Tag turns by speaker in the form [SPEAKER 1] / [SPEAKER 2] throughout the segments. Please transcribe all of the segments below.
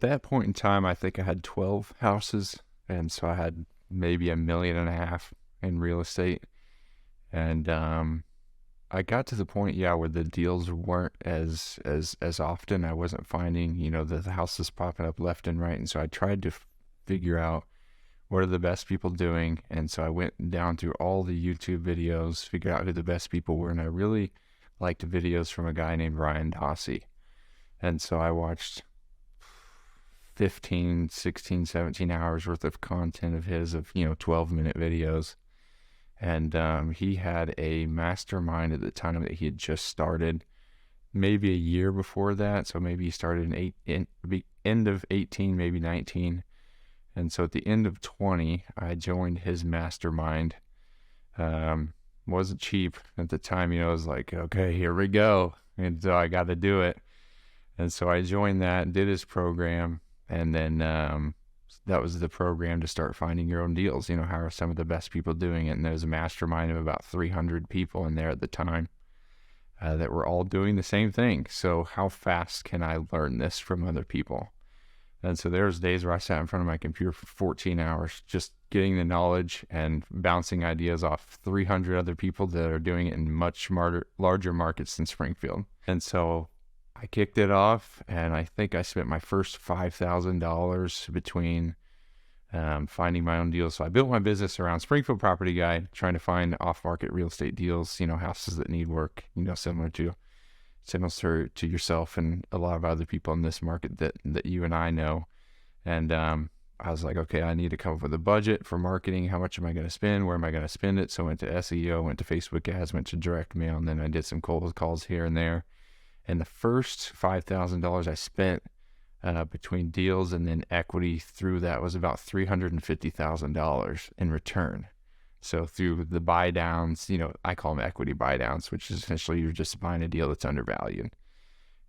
[SPEAKER 1] that point in time, I think I had 12 houses. And so I had maybe 1.5 million in real estate. And I got to the point, where the deals weren't as often. I wasn't finding, the houses popping up left and right. And so I tried to figure out what are the best people doing. And so I went down through all the YouTube videos, figured out who the best people were. And I really liked videos from a guy named Ryan Dossie. And so I watched 15, 16, 17 hours worth of content of his, of 12-minute videos. And he had a mastermind at the time that he had just started, maybe a year before that. So maybe he started end of 18, maybe 19. And so at the end of 20, I joined his mastermind. Wasn't cheap at the time. It was like, okay, here we go. And so I got to do it. And so I joined that, did his program. And then that was the program to start finding your own deals. How are some of the best people doing it? And there was a mastermind of about 300 people in there at the time that were all doing the same thing. So how fast can I learn this from other people? And so there's days where I sat in front of my computer for 14 hours, just getting the knowledge and bouncing ideas off 300 other people that are doing it in much larger markets than Springfield. And so I kicked it off, and I think I spent my first $5,000 between finding my own deals. So I built my business around Springfield Property Guide, trying to find off-market real estate deals, houses that need work, similar to yourself and a lot of other people in this market that you and I know. And I was like, okay, I need to come up with a budget for marketing. How much am I going to spend? Where am I going to spend it? So I went to SEO, went to Facebook ads, went to direct mail, and then I did some cold calls here and there. And the first $5,000 I spent between deals and then equity through that was about $350,000 in return. So through the buy downs, I call them equity buy downs, which is essentially you're just buying a deal that's undervalued.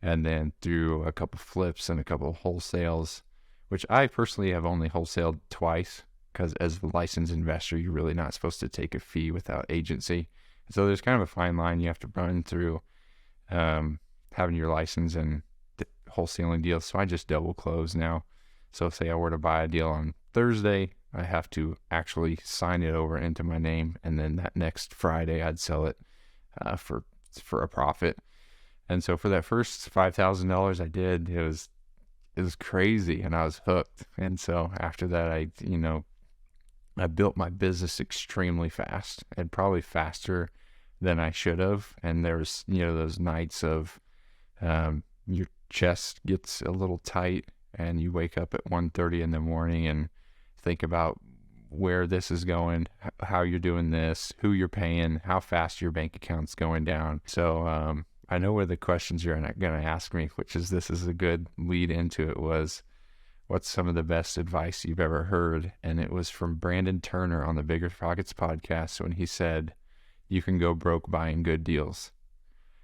[SPEAKER 1] And then through a couple flips and a couple wholesales, which I personally have only wholesaled twice, because as a licensed investor, you're really not supposed to take a fee without agency. So there's kind of a fine line you have to run through having your license and wholesaling deals. So I just double close now. So say I were to buy a deal on Thursday, I have to actually sign it over into my name, and then that next Friday I'd sell it for a profit. And so for that first $5,000 I did, it was crazy, and I was hooked. And so after that, I built my business extremely fast, and probably faster than I should have. And there's those nights of your chest gets a little tight, and you wake up at 1:30 in the morning and think about where this is going, how you're doing this, who you're paying, how fast your bank account's going down. So I know where the questions you're going to ask me, this is a good lead into it, was what's some of the best advice you've ever heard? And it was from Brandon Turner on the Bigger Pockets podcast when he said, you can go broke buying good deals.